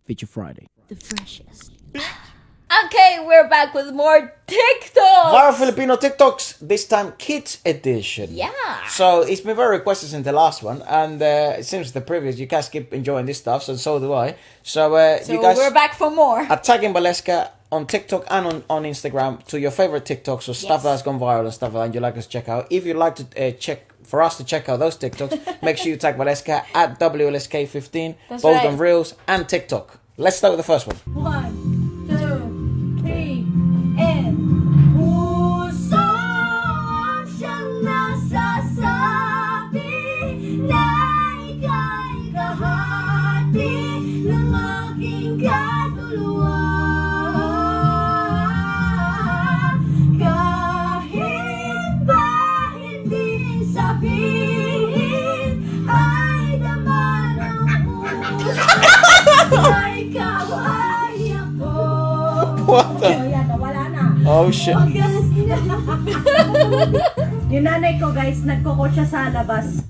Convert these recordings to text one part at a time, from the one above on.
Feature Friday. The freshest. Okay, we're back with more TikToks. Viral Filipino TikToks, this time kids edition. Yeah. So it's been very requested since the last one, and it seems the previous, you guys keep enjoying this stuff, so do I. So you guys we're back for more. are tagging Waleska on TikTok and on Instagram to your favorite TikToks or stuff that's gone viral and stuff like that you'd like us to check out. If you'd like to for us to check out those TikToks, make sure you tag Waleska at WLSK15, That's both right. on Reels and TikTok. Let's start with the first one. 1, 2, 3, and puso ang siyang nasasabi na ika'y kahati ng aking kaluluwa. Kahit ba hindi sabihin ay damang mo. What the? Oh shit. Yung nanay ko guys, nagkoko siya sa labas.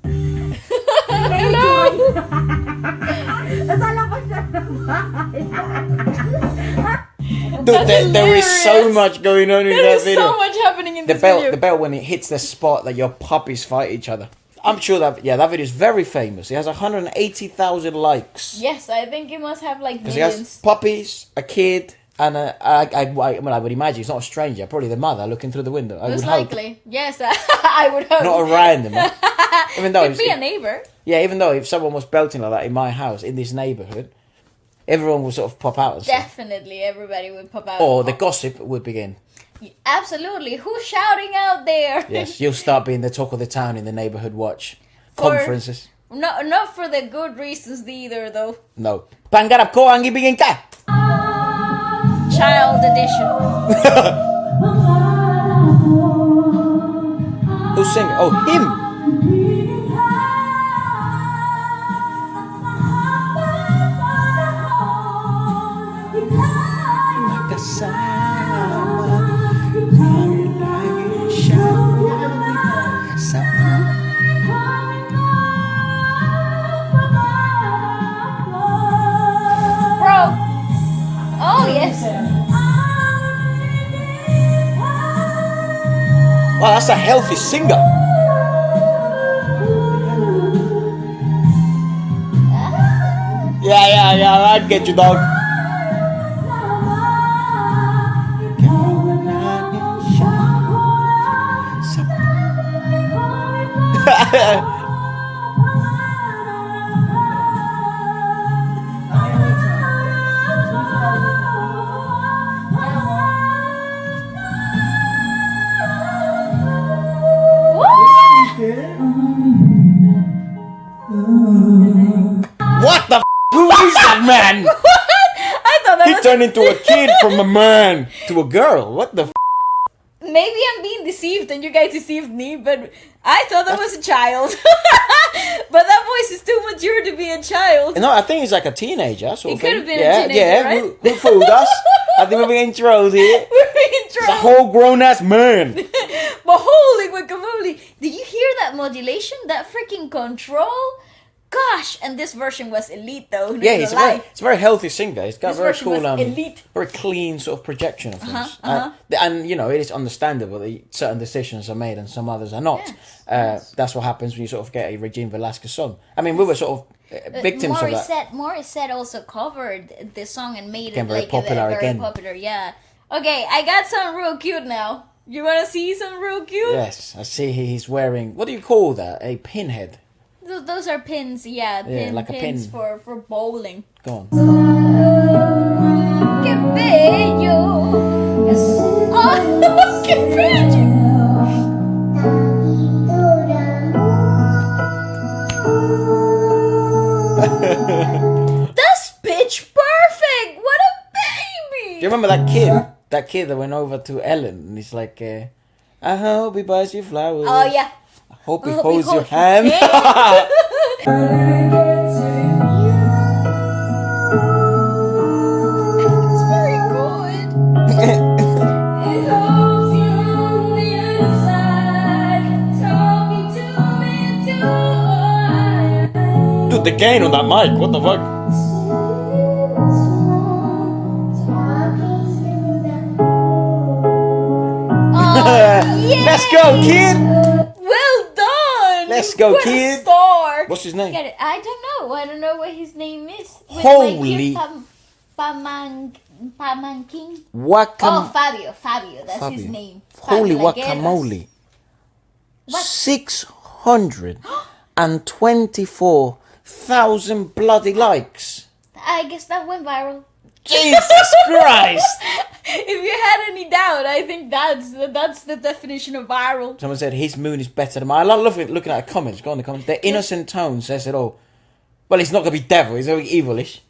Hello. Nasa labas siya. Dude, there is so much going on in that There's video. so much happening in The this video. bell when it hits the spot that your puppies fight each other. I'm sure that that video is very famous. It has 180,000 likes. Yes, I think it must have like Because it has millions. puppies, a kid, and I would imagine it's not a stranger, probably the mother looking through the window. I Most would hope. likely. Yes, I would hope. Not a random. Even though Could be a neighbor. yeah, even though if someone was belting like that in my house in this neighborhood, everyone would sort of pop out and stuff. Definitely, everybody would pop out. Or the gossip would begin. Absolutely. Who's shouting out there? Yes, you'll start being the talk of the town in the neighborhood watch For- conferences. No, not for the good reasons either, though. No. Pangarap ko ang ibigin ka. Child edition. Who's singing? Oh, him. Bro. Oh, yes. Wow, that's a healthy singer. Yeah, I get you, dog. What the who is that man? I thought that He was... turned into a kid from a man to a girl. What the Maybe I'm being deceived and you guys deceived me, but I thought that was a child. But that voice is too mature to be a child. No, I think he's like a teenager. Sort of He could have thing. been a teenager, right? Who fooled us? I think we're being trolled here. We're being It's a trolled. whole grown-ass man. But holy guacamole, did you hear that modulation? That freaking control? Gosh, and this version was elite though. not Yeah, gonna he's a lie. very healthy singer. He's got This very version cool, was elite. very clean sort of projection of things. Uh-huh. And you know, it is understandable that certain decisions are made and some others are not. Yes. That's what happens when you sort of get a Regine Velasquez song. I mean, we were sort of victims of that. Morissette also covered this song and made Became it very like popular very again. popular. Yeah. Okay, I got some real cute now. You wanna see some real cute? Yes, I see he's wearing, what do you call that? A pinhead. Those are pins, yeah, like a pins pin. for bowling. Go on. Que bello. Oh, que bello. That's pitch perfect. What a baby. Do you remember that kid? That kid that went over to Ellen and he's like, I hope he buys you flowers. Oh yeah. I hope he I hope holds he your holds your hand. It's very good. Dude, the gain on that mic, what the fuck? Let's go, kid. Well done. Let's go, what kid. A star. What's his name? Get it? I don't know. I don't know what his name is. Wait, Holy. Pamanking. Wakam. Fabio. Fabio. That's his name. Holy Fabio, guacamole. What? 624,000 bloody likes. I guess that went viral. Jesus Christ. If you had any doubt, I think that's the definition of viral. Someone said his moon is better than mine. I love looking at the comments. Go on the comments. The innocent tone says it all. Well, he's not going to be devil. He's going to be evilish.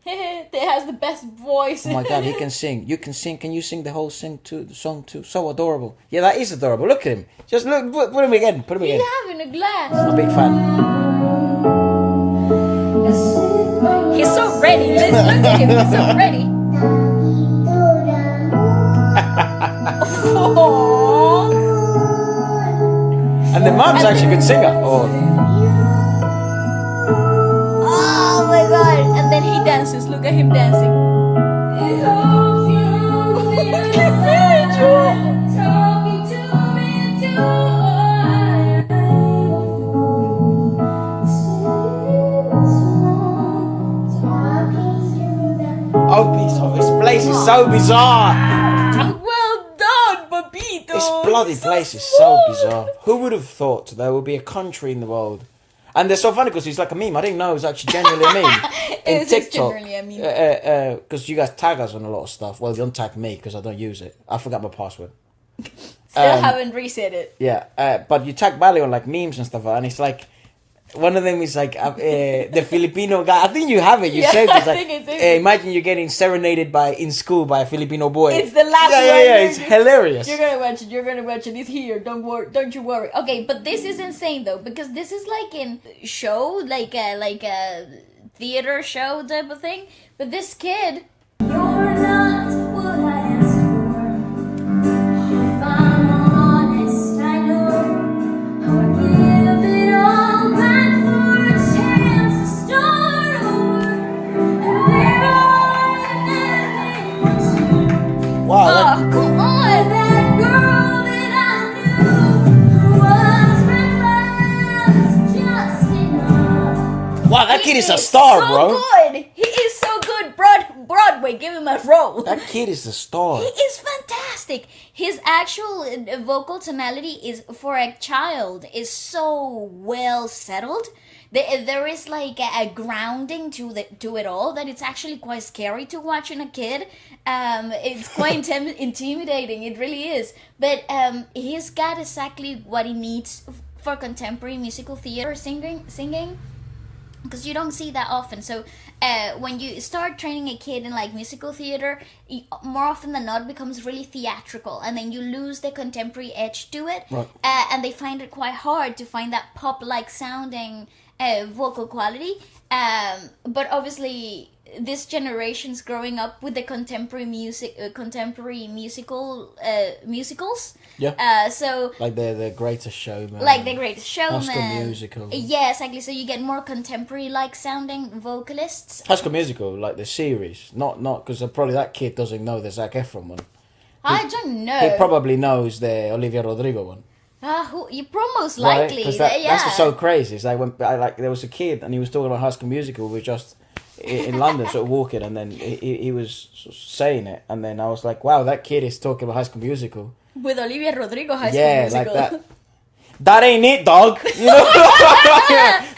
It has the best voice. Oh my God, he can sing. You can sing. Can you sing the whole song too? So adorable. Yeah, that is adorable. Look at him. Just look. Put him again. Put him again. He's having a glass. I'm a big fan. He's so ready. Let's look at him. He's so ready. And the mom's actually a good singer. Oh my God. And then he dances. Look at him dancing. Oh, this place is so bizarre. Well done, Papito. This bloody place is so bizarre. Who would have thought there would be a country in the world? And they're so funny because it's like a meme. I didn't know it was actually genuinely a meme. In TikTok. Because you guys tag us on a lot of stuff. Well, you don't tag me because I don't use it. I forgot my password. Still haven't reset it. Yeah, but you tag Bali on like memes and stuff, and it's like one of them is like the Filipino guy. I think you have it. You said it's like imagine you're getting serenaded in school by a Filipino boy. It's the last one. Yeah. It's hilarious. You're gonna watch it. It's here. Don't you worry. Okay, but this is insane though because this is like in show, like a theater show type of thing. But this kid. You're not what I asked for. If I'm honest, I know I would give it all back for a chance to start over. And there are Wow. come on! That girl that I knew was just enough. Wow, that kid is a star, so bro. Good. He is so good. Broadway, give him a role. That kid is a star. He is fantastic. His actual vocal tonality is for a child is so well settled. There is like a grounding to it all that it's actually quite scary to watch in a kid. It's quite intimidating. It really is. But he's got exactly what he needs for contemporary musical theater singing. Because you don't see that often. So when you start training a kid in like musical theater, more often than not it becomes really theatrical, and then you lose the contemporary edge to it. Right. And they find it quite hard to find that pop-like sounding vocal quality. But obviously this generation's growing up with the contemporary musicals. Yeah. So like the Greatest Showman. Like the Greatest Showman. High School Musical. Yeah, exactly. So you get more contemporary-like sounding vocalists. High School Musical, like the series, not because probably that kid doesn't know the Zac Efron one. I don't know. He probably knows the Olivia Rodrigo one. You most likely. Right? That's what's so crazy. It's like when there was a kid and he was talking about High School Musical. We were just in London, sort of walking, and then he was saying it, and then I was like, "Wow, that kid is talking about High School Musical." With Olivia Rodrigo High School Musical. Yeah, like that. That ain't it, dog. You know,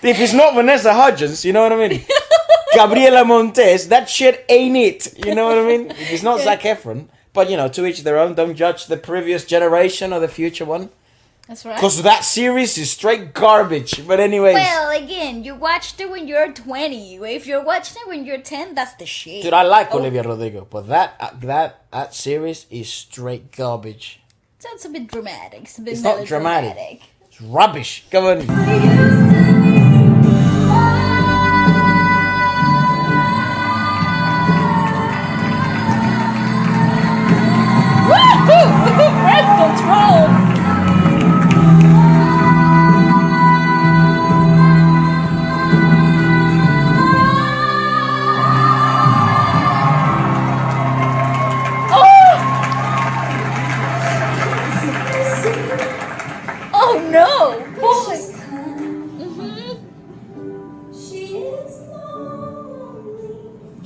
if it's not Vanessa Hudgens, you know what I mean. Gabriela Montez, that shit ain't it. You know what I mean. If it's not Zac Efron, but to each their own. Don't judge the previous generation or the future one. That's right. Because that series is straight garbage. But anyways. Well, again, you watched it when you're 20. If you're watching it when you're 10, that's the shit. Dude, I like Olivia Rodrigo, but that series is straight garbage. It's a bit dramatic. It's not dramatic. It's rubbish. Come on. Woohoo! Breath control!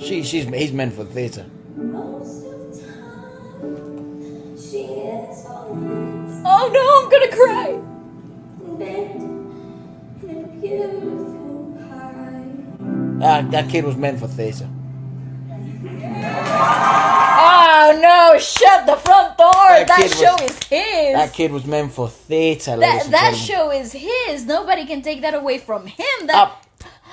He's meant for theatre. Oh no, I'm gonna cry. That kid was meant for theatre. Oh no, shut the front door. That show is his. That kid was meant for theatre, That show is his. Nobody can take that away from him. I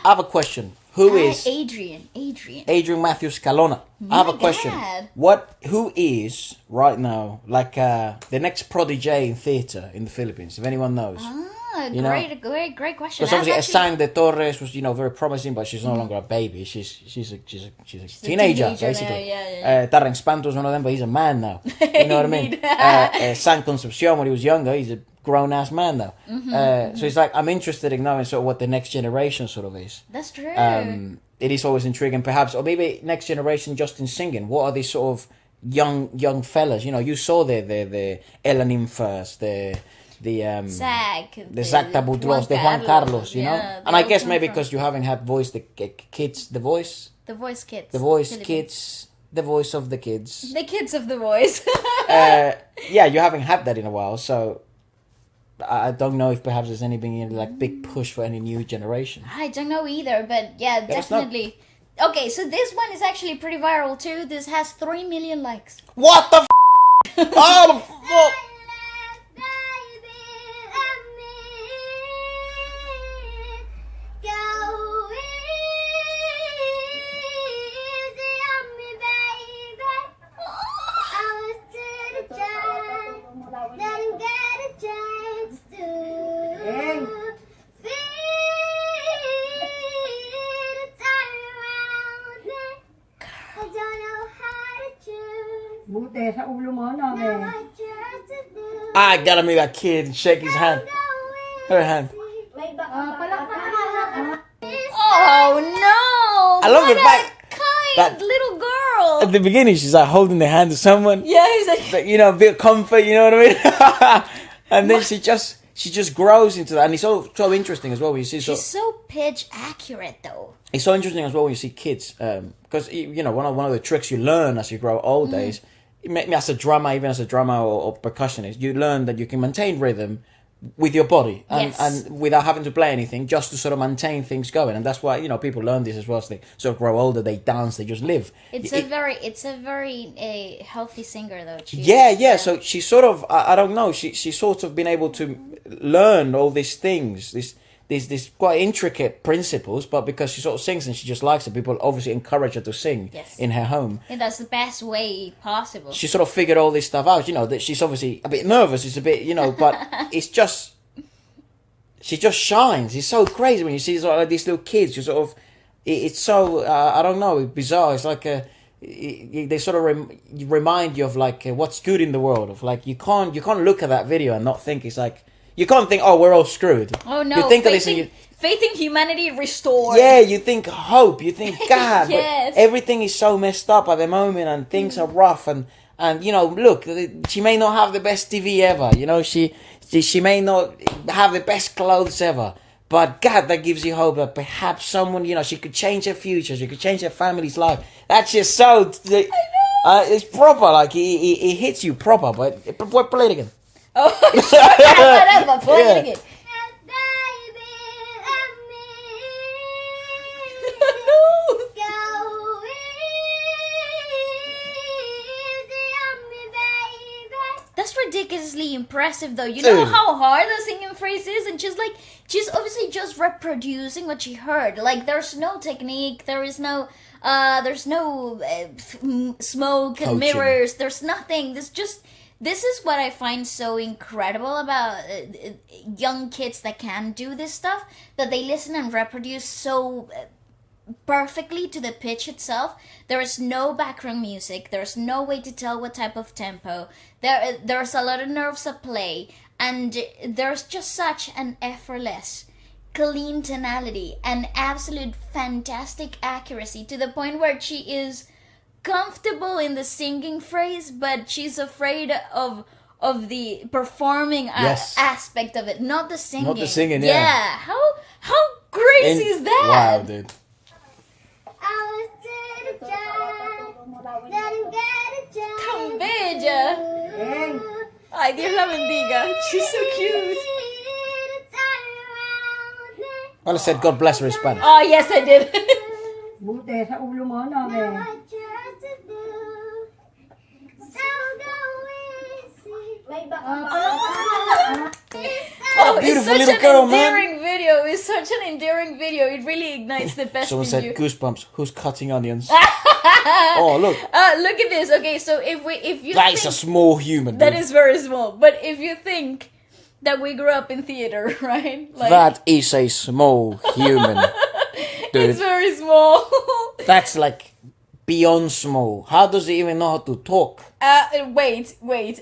have a question. Who is Adrian Matthew Scalona? I have a question. Who is right now like the next prodigy in theatre in the Philippines? If anyone knows. Great question. Because obviously Sang de Torres was very promising, but she's no longer a baby. She's a teenager basically. Darren Spanto's one of them, but he's a man now. You know what I mean? Sang Concepcion, when he was younger, he's a grown ass man now. So it's like I'm interested in knowing sort of what the next generation sort of is. That's true. It is always intriguing, perhaps, or maybe next generation just in singing. What are these sort of young fellas? You saw the Elanim first, the Zach Tabudlos, the Juan Carlos, and I guess maybe because you haven't had voice the kids, the voice kids, the voice of the kids, the kids of the voice. You haven't had that in a while, so I don't know if perhaps there's anything like big push for any new generation. I don't know either, but yeah, definitely. Okay, so this one is actually pretty viral too. This has 3 million likes. What the oh the fuck. I gotta meet that kid and shake his hand. Her hand. Oh no! I love the fact that little girl. At the beginning, she's like holding the hand of someone. Yeah, he's like a bit of comfort. You know what I mean? And then she just grows into that, and it's so interesting as well when you see. She's so pitch accurate, though. It's so interesting as well when you see kids, because one of the tricks you learn as you grow older is, as a drummer, even as a drummer or percussionist, you learn that you can maintain rhythm with your body and without having to play anything, just to sort of maintain things going. And that's why people learn this as well. As they sort of grow older, they dance, they just live. It's a very healthy singer, though. So she sort of, I don't know, she's sort of been able to learn all these things, these quite intricate principles, but because she sort of sings and she just likes it, people obviously encourage her to sing in her home. And that's the best way possible. She sort of figured all this stuff out, that she's obviously a bit nervous, it's a bit, but it's just, she just shines. It's so crazy when you see sort of like these little kids, you sort of, it's so, I don't know, bizarre. It's like they sort of remind you of like what's good in the world, of like, you can't look at that video and not think it's like, you can't think, oh, we're all screwed. Oh, no. You think faith in humanity restored. Yeah, you think hope. You think God. Yes. But everything is so messed up at the moment, and things are rough. And look, she may not have the best TV ever. She may not have the best clothes ever. But God, that gives you hope that perhaps someone, she could change her future. She could change her family's life. That's just so... I know. It's proper. Like, it hits you proper. But play it again. Oh, whatever. Play it again. That's ridiculously impressive, though. You know how hard the singing phrase is, and she's obviously just reproducing what she heard. Like, there's no technique. There's no smoke and mirrors. There's nothing. This is what I find so incredible about young kids that can do this stuff, that they listen and reproduce so perfectly to the pitch itself. There is no background music. There's no way to tell what type of tempo. There's a lot of nerves at play, and there's just such an effortless, clean tonality and absolute fantastic accuracy, to the point where she is comfortable in the singing phrase, but she's afraid of the performing aspect of it, not the singing. Not the singing, yeah. How crazy is that? Wow, dude. I was Tan bella. Ay, Dios la bendiga. She's so cute. Well, I said God bless her in Spanish. Oh, yes, I did. Buti sa ulo mo, no, be? Oh, beautiful it's such little an girl, man. endearing video. It's such an endearing video. It really ignites the best Someone in said you. goosebumps. Who's cutting onions? Oh, look. Look at this. Okay, so if you That think is a small human. that dude. is very small, but if you think that we grew up in theater, right? Like, That is a small human. Dude. it's very small. That's like beyond small. How does he even know how to talk? Wait,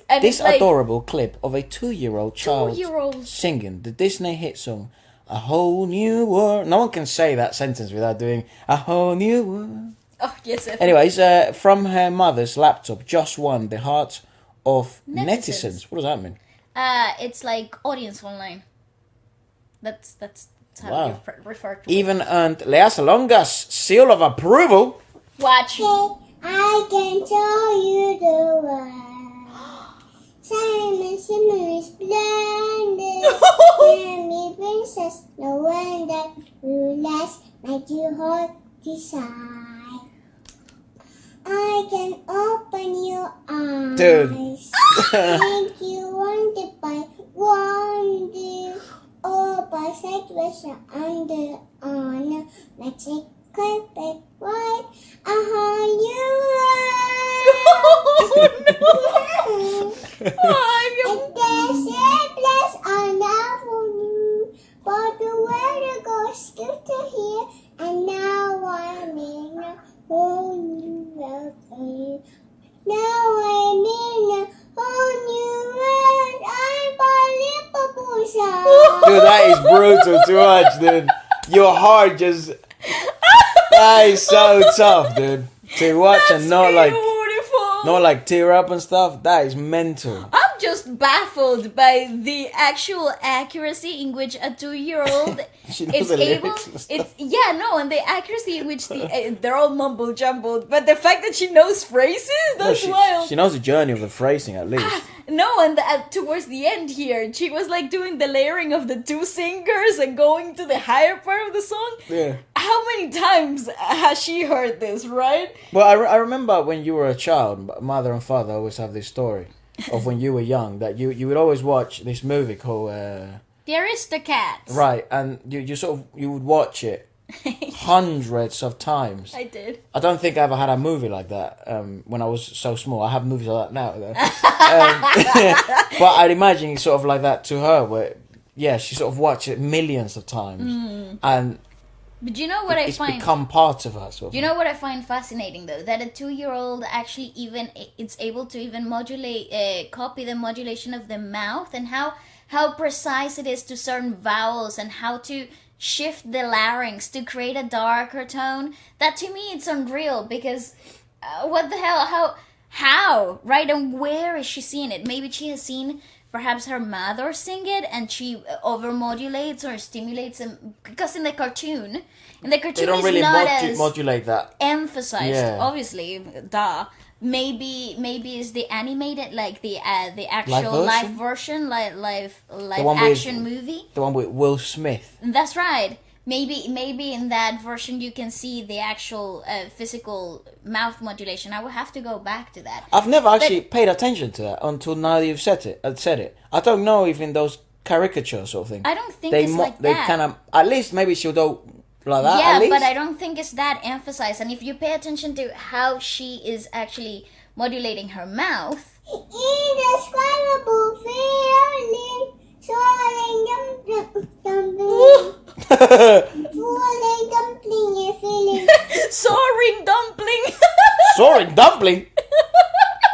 and This it's like adorable clip of a 2-year-old child 2-year-old. singing the Disney hit song, A Whole New World. No one can say that sentence without doing A Whole New World. Oh yes, Efra. Anyways, from her mother's laptop, just won the hearts of Netizens. netizens. What does that mean? It's like audience online. That's how Wow. you refer to it. Even earned Leas Longa's seal of approval. Watch. I can show you the world. Simon, shimmery, splendid. Candy princess, no one that will last, make you hold desire. I can open your eyes. Dude. Make you wonder by wonder. Oh, by sight was under honor. Magic carpet white. A whole new world. And there's a place on the moon. But the weather goes good to here. And now I'm in a whole new world for you. Now I'm in a whole new world. I'm Dude, that is brutal to watch, dude. Your heart just... That is so tough, dude. To watch and not like tear up and stuff. That is mental. I'm just baffled by the actual accuracy in which a 2-year-old She knows is the able. lyrics and stuff. And the accuracy in which they're all mumble jumbled, but the fact that she knows phrases, that's wild. She knows the journey of the phrasing at least. No, and towards the end here, she was like doing the layering of the two singers and going to the higher part of the song. Yeah. How many times has she heard this, right? Well, I remember when you were a child, mother and father always have this story of when you were young, that you would always watch this movie called... The Aristocats. Right, and you would watch it hundreds of times. I did. I don't think I ever had a movie like that when I was so small. I have movies like that now, though. But I'd imagine it's sort of like that to her, where, yeah, she sort of watched it millions of times. And But you know what it's I find... become part of her, sort of. You know what I find fascinating though? That a 2-year-old actually it's able to even modulate, copy the modulation of the mouth, and how precise it is to certain vowels, and how to shift the larynx to create a darker tone. That to me it's unreal, because what the hell, how, right? And where is she seeing it? Maybe she has seen perhaps her mother sing it, and she overmodulates or stimulates them, because in the cartoon they don't is really not as modulate that. emphasized, Yeah. obviously, maybe it's the animated, like the actual live version, live one action with- movie. The one with Will Smith. That's right. Maybe in that version you can see the actual physical mouth modulation. I will have to go back to that. I've never actually paid attention to that until now you've said it. I don't know if in those caricatures sort of thing. I don't think it's like they that. kind of, at least maybe she'll do like that. Yeah, at least. but I don't think it's that emphasized. And if you pay attention to how she is actually modulating her mouth, Indescribable feeling, soaring dumpling, soaring dumpling, you're feeling. soaring dumpling. Sorry, dumpling.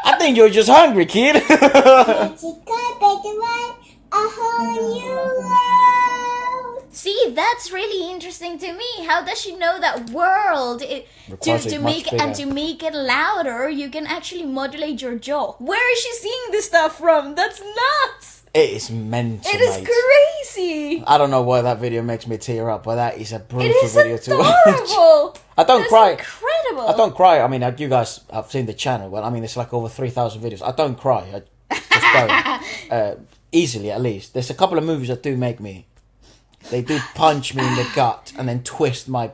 I think you're just hungry, kid. Magic carpet ride, a whole new world. See, that's really interesting to me. How does she know that world? Because it's To much make bigger. and to make it louder, you can actually modulate your jaw. Where is she seeing this stuff from? That's nuts. It is mental, It is mate. crazy. I don't know why that video makes me tear up, but that is a It brutal is video to watch. adorable. I don't That's cry. incredible. I don't cry. I mean, you guys have seen the channel. Well, I mean, it's like over 3,000 videos. I don't cry. I just don't. Easily, at least. There's a couple of movies that do make me. They do punch me in the gut and then twist my.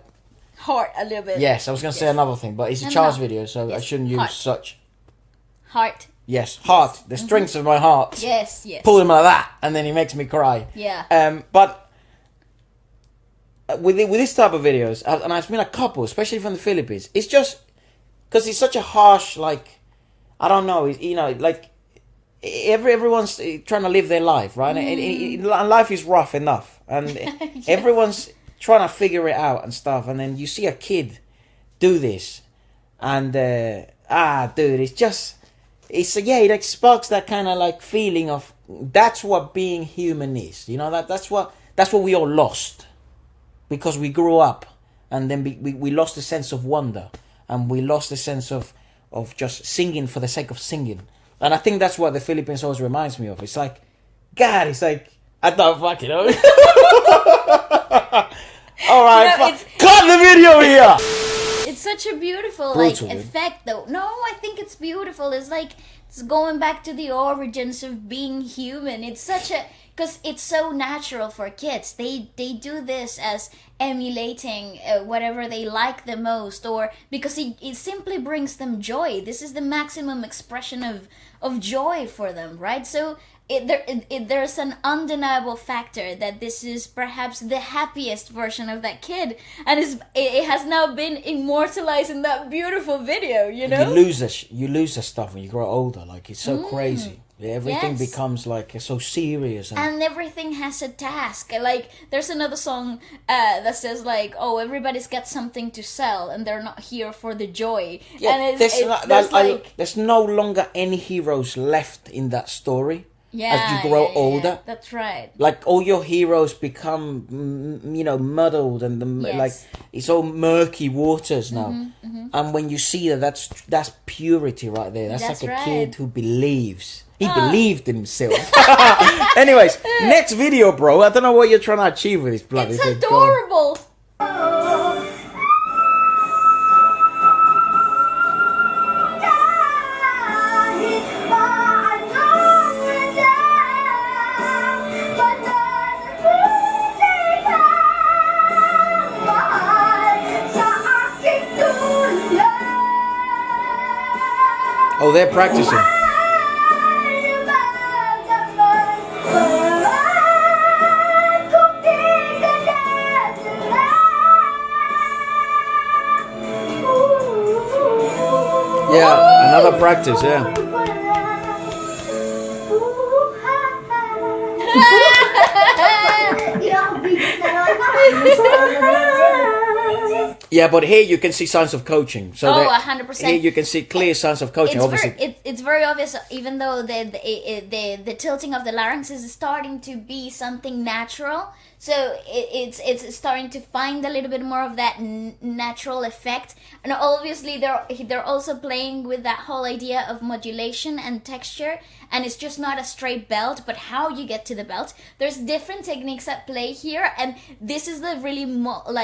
Heart a little bit. Yes, I was going to say another thing, but it's a No, child's no. video, so I Yes, shouldn't use heart. such. Heart. Yes, heart. The strings of my heart. Yes, yes. Pull him like that, and then he makes me cry. Yeah. But with this type of videos, and I've seen a couple, especially from the Philippines, it's just because it's such a harsh, like, I don't know, like everyone's trying to live their life, right? And life is rough enough, and Yes. everyone's trying to figure it out and stuff, and then you see a kid do this, and dude, it like sparks that kind of like feeling of that's what being human is. You know, that's what we all lost because we grew up, and then we lost the sense of wonder, and we lost the sense of just singing for the sake of singing. And I think that's what the Philippines always reminds me of. It's like, God, it's like, I don't fucking know. All right, cut the video here. It's such a beautiful Brutal, like dude. effect, though. No, I think it's beautiful. It's like it's going back to the origins of being human. It's such a because it's so natural for kids. They do this as emulating whatever they like the most, or because it simply brings them joy. This is the maximum expression of joy for them, right? So there's an undeniable factor that this is perhaps the happiest version of that kid, and it has now been immortalized in that beautiful video. You know, You lose the stuff when you grow older. Like, it's so crazy. Everything Yes. becomes like so serious. and everything has a task. Like there's another song that says like, "Oh, everybody's got something to sell, and they're not here for the joy." And there's no longer any heroes left in that story. As you grow older, That's right. like all your heroes become muddled, and Yes. like it's all murky waters now. And when you see that's purity right there. That's That's like a right. kid who believes. He believed in himself. Anyways, next video, bro. I don't know what you're trying to achieve with this bloody It's thing. Go on. adorable. Oh, they're practicing. Yeah, another practice, yeah. Yeah, but here you can see signs of coaching. So Oh, that- 100%. Here you can see clear signs of coaching. Obviously, It's very obvious, even though the tilting of the larynx is starting to be something natural. So it's starting to find a little bit more of that natural effect, and obviously they're also playing with that whole idea of modulation and texture, and it's just not a straight belt, but how you get to the belt. There's different techniques at play here, and this is the really moldable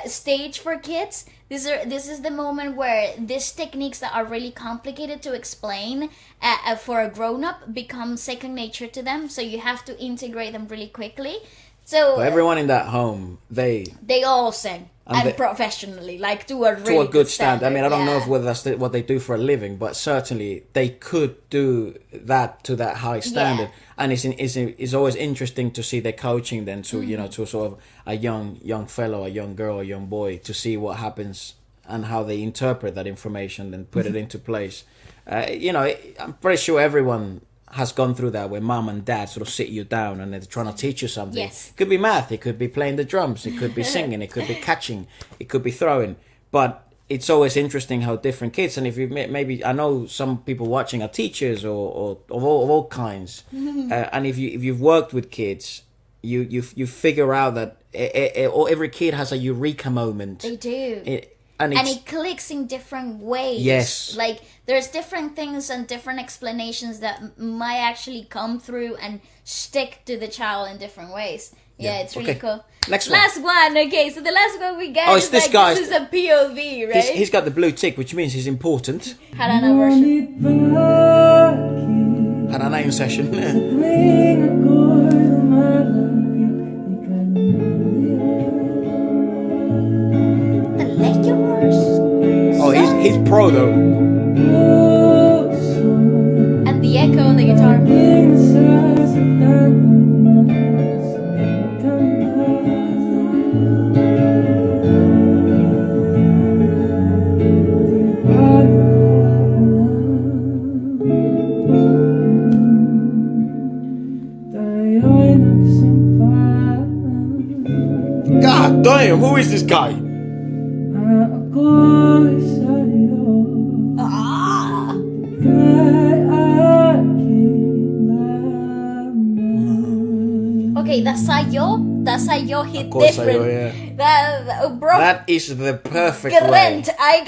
stage for kids. This is the moment where these techniques that are really complicated to explain for a grown-up become second nature to them, so you have to integrate them really quickly. So for everyone in that home, they all sing and professionally, like to a really good standard. I mean, I don't know yeah. if whether that's what they do for a living, but certainly they could do that to that high standard. Yeah. And it's always interesting to see their coaching then to to sort of a young fellow, a young girl, a young boy, to see what happens and how they interpret that information and put it into place. I'm pretty sure everyone has gone through that, where mom and dad sort of sit you down and they're trying to teach you something. Yes. It could be math, it could be playing the drums, it could be singing, it could be catching, it could be throwing. But it's always interesting how different kids, and if you maybe, I know some people watching are teachers or of all kinds, and if you've worked with kids, you figure out that every kid has a eureka moment. They do. And it clicks in different ways. Yes. Like, there's different things and different explanations that might actually come through and stick to the child in different ways. Yeah, it's really cool. Last one. Okay, so the last one we get is this like, guy. this is a POV, right? He's got the blue tick, which means he's important. Harana version. Harana in session. The lecturers. Oh, he's pro though. And the echo on the guitar. God damn, who is this guy? Ah. Okay, that's Sayo hit Of course, different. Bro, That is the perfect way. Grant, I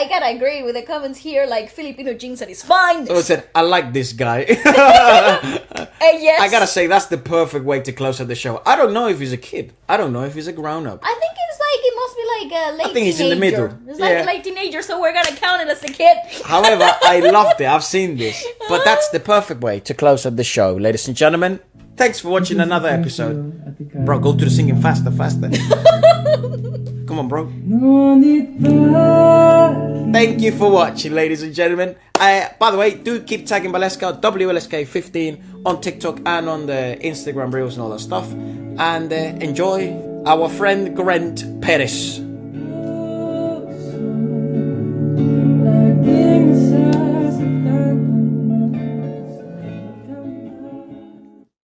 gotta agree with the comments here. Like, Filipino jinx is fine. So I said, I like this guy. Yes, I gotta say, that's the perfect way to close out the show. I don't know if he's a kid. I don't know if he's a grown-up. I think it must be like a late I think he's in the teenager. middle. It's like a late teenager, so we're gonna count it as a kid. However, I loved it. I've seen this. But that's the perfect way to close out the show, ladies and gentlemen. Thanks for watching another episode. Bro, go to the singing faster. Come on, bro. Thank you for watching, ladies and gentlemen. By the way, do keep tagging Waleska, WLSK15 on TikTok and on the Instagram reels and all that stuff. And enjoy our friend Grant Perez.